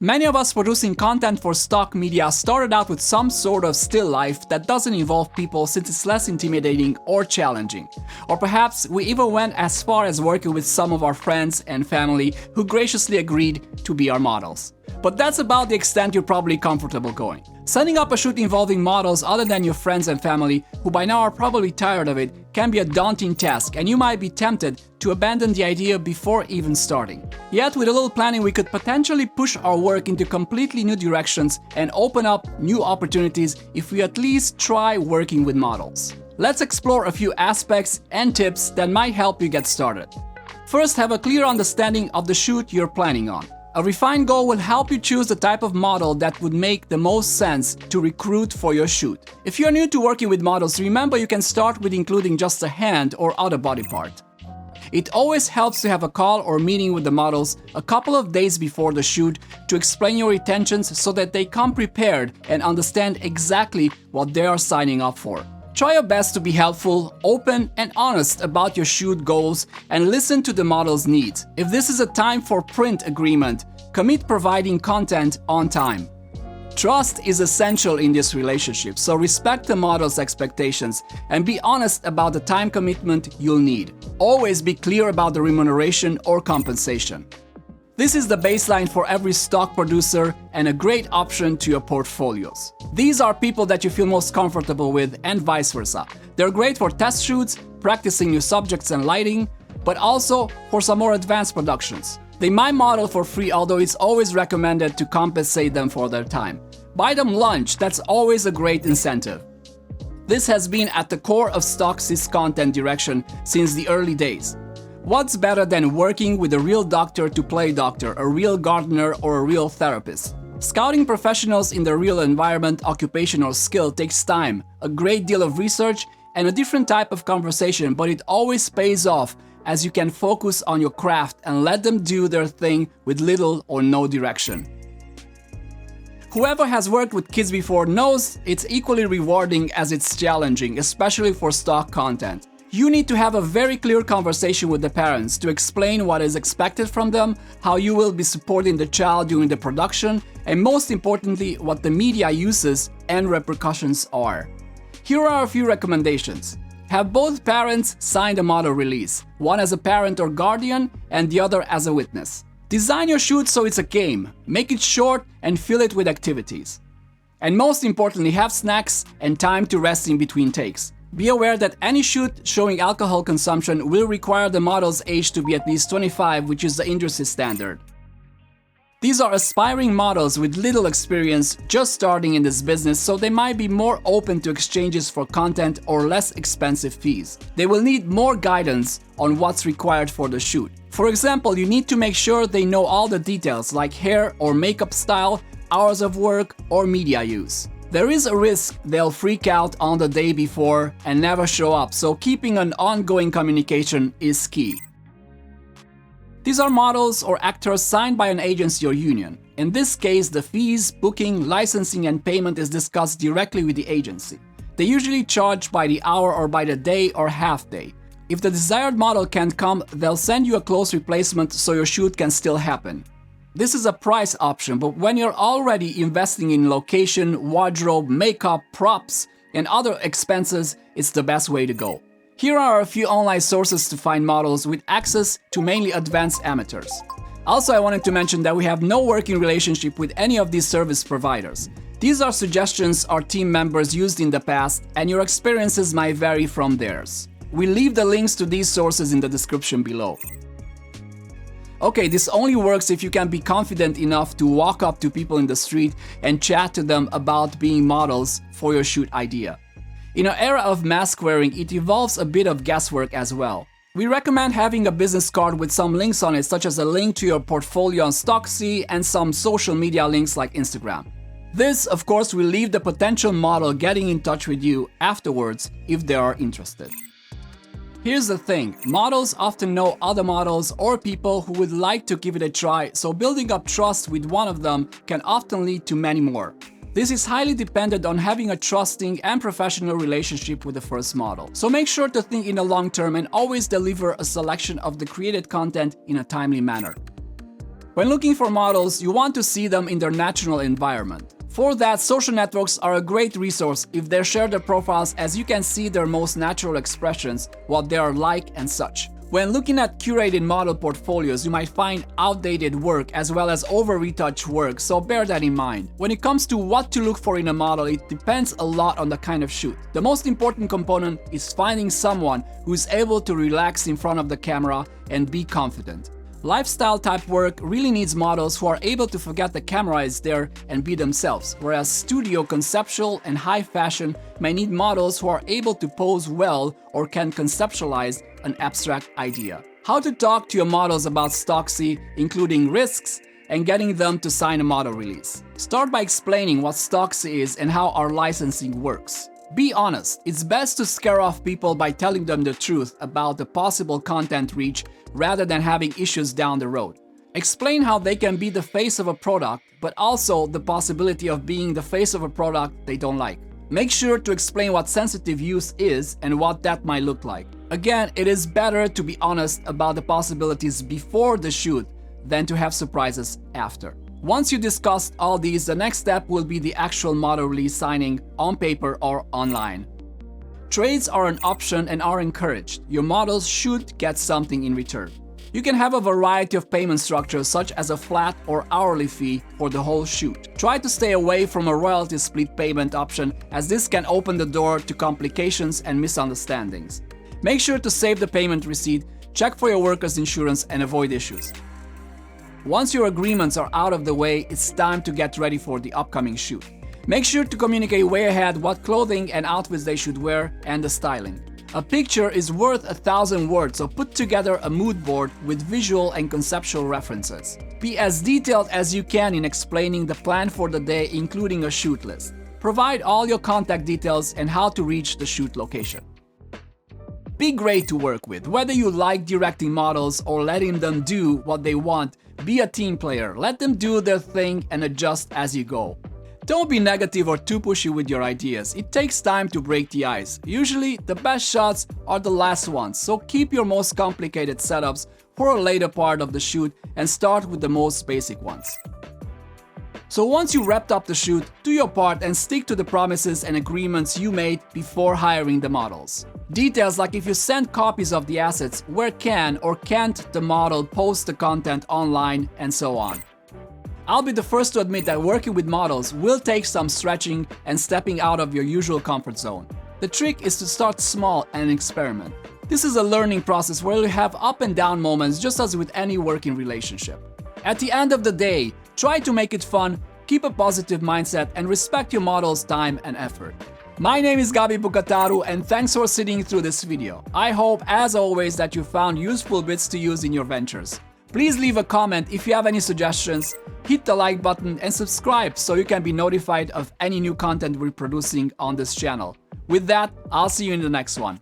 Many of us producing content for stock media started out with some sort of still life that doesn't involve people since it's less intimidating or challenging. Or perhaps we even went as far as working with some of our friends and family who graciously agreed to be our models. But that's about the extent you're probably comfortable going. Setting up a shoot involving models other than your friends and family, who by now are probably tired of it, can be a daunting task, and you might be tempted to abandon the idea before even starting. Yet with a little planning, we could potentially push our work into completely new directions and open up new opportunities if we at least try working with models. Let's explore a few aspects and tips that might help you get started. First, have a clear understanding of the shoot you're planning on. A refined goal will help you choose the type of model that would make the most sense to recruit for your shoot. If you're new to working with models, remember you can start with including just a hand or other body part. It always helps to have a call or meeting with the models a couple of days before the shoot to explain your intentions so that they come prepared and understand exactly what they are signing up for. Try your best to be helpful, open, and honest about your shoot goals and listen to the model's needs. If this is a time for print agreement, commit providing content on time. Trust is essential in this relationship, so respect the model's expectations and be honest about the time commitment you'll need. Always be clear about the remuneration or compensation. This is the baseline for every stock producer and a great option to your portfolios. These are people that you feel most comfortable with and vice versa. They're great for test shoots, practicing new subjects and lighting, but also for some more advanced productions. They might model for free, although it's always recommended to compensate them for their time. Buy them lunch, that's always a great incentive. This has been at the core of Stocksy's content direction since the early days. What's better than working with a real doctor to play doctor, a real gardener, or a real therapist? Scouting professionals in the real environment, occupation, or skill takes time, a great deal of research, and a different type of conversation, but it always pays off as you can focus on your craft and let them do their thing with little or no direction. Whoever has worked with kids before knows it's equally rewarding as it's challenging, especially for stock content. You need to have a very clear conversation with the parents to explain what is expected from them, how you will be supporting the child during the production, and most importantly, what the media uses and repercussions are. Here are a few recommendations. Have both parents sign the model release, one as a parent or guardian and the other as a witness. Design your shoot so it's a game. Make it short and fill it with activities. And most importantly, have snacks and time to rest in between takes. Be aware that any shoot showing alcohol consumption will require the model's age to be at least 25, which is the industry standard. These are aspiring models with little experience, just starting in this business, so they might be more open to exchanges for content or less expensive fees. They will need more guidance on what's required for the shoot. For example, you need to make sure they know all the details like hair or makeup style, hours of work, or media use. There is a risk they'll freak out on the day before and never show up, so keeping an ongoing communication is key. These are models or actors signed by an agency or union. In this case, the fees, booking, licensing, and payment is discussed directly with the agency. They usually charge by the hour or by the day or half day. If the desired model can't come, they'll send you a close replacement so your shoot can still happen. This is a price option, but when you're already investing in location, wardrobe, makeup, props, and other expenses, it's the best way to go. Here are a few online sources to find models with access to mainly advanced amateurs. Also, I wanted to mention that we have no working relationship with any of these service providers. These are suggestions our team members used in the past, and your experiences might vary from theirs. We'll leave the links to these sources in the description below. Okay, this only works if you can be confident enough to walk up to people in the street and chat to them about being models for your shoot idea. In an era of mask wearing, it involves a bit of guesswork as well. We recommend having a business card with some links on it, such as a link to your portfolio on Stocksy and some social media links like Instagram. This, of course, will leave the potential model getting in touch with you afterwards if they are interested. Here's the thing, models often know other models or people who would like to give it a try, so building up trust with one of them can often lead to many more. This is highly dependent on having a trusting and professional relationship with the first model. So make sure to think in the long term and always deliver a selection of the created content in a timely manner. When looking for models, you want to see them in their natural environment. For that, social networks are a great resource if they share their profiles, as you can see their most natural expressions, what they are like and such. When looking at curated model portfolios, you might find outdated work as well as over-retouched work, so bear that in mind. When it comes to what to look for in a model, it depends a lot on the kind of shoot. The most important component is finding someone who is able to relax in front of the camera and be confident. Lifestyle type work really needs models who are able to forget the camera is there and be themselves, whereas studio, conceptual, and high fashion may need models who are able to pose well or can conceptualize an abstract idea. How to talk to your models about Stocksy, including risks, and getting them to sign a model release. Start by explaining what Stocksy is and how our licensing works. Be honest. It's best to scare off people by telling them the truth about the possible content reach rather than having issues down the road. Explain how they can be the face of a product, but also the possibility of being the face of a product they don't like. Make sure to explain what sensitive use is and what that might look like. Again, it is better to be honest about the possibilities before the shoot than to have surprises after. Once you discussed all these, the next step will be the actual model release signing on paper or online. Trades are an option and are encouraged. Your models should get something in return. You can have a variety of payment structures, such as a flat or hourly fee for the whole shoot. Try to stay away from a royalty split payment option, as this can open the door to complications and misunderstandings. Make sure to save the payment receipt, check for your workers' insurance, and avoid issues. Once your agreements are out of the way, it's time to get ready for the upcoming shoot. Make sure to communicate way ahead what clothing and outfits they should wear and the styling. A picture is worth 1,000 words, so put together a mood board with visual and conceptual references. Be as detailed as you can in explaining the plan for the day, including a shoot list. Provide all your contact details and how to reach the shoot location. Be great to work with. Whether you like directing models or letting them do what they want, be a team player. Let them do their thing and adjust as you go. Don't be negative or too pushy with your ideas. It takes time to break the ice. Usually, the best shots are the last ones, so keep your most complicated setups for a later part of the shoot and start with the most basic ones. So once you wrapped up the shoot, do your part and stick to the promises and agreements you made before hiring the models. Details like if you send copies of the assets, where can or can't the model post the content online, and so on. I'll be the first to admit that working with models will take some stretching and stepping out of your usual comfort zone. The trick is to start small and experiment. This is a learning process where you have up and down moments, just as with any working relationship. At the end of the day, try to make it fun, keep a positive mindset, and respect your model's time and effort. My name is Gabi Bukataru, and thanks for sitting through this video. I hope, as always, that you found useful bits to use in your ventures. Please leave a comment if you have any suggestions, hit the like button, and subscribe so you can be notified of any new content we're producing on this channel. With that, I'll see you in the next one.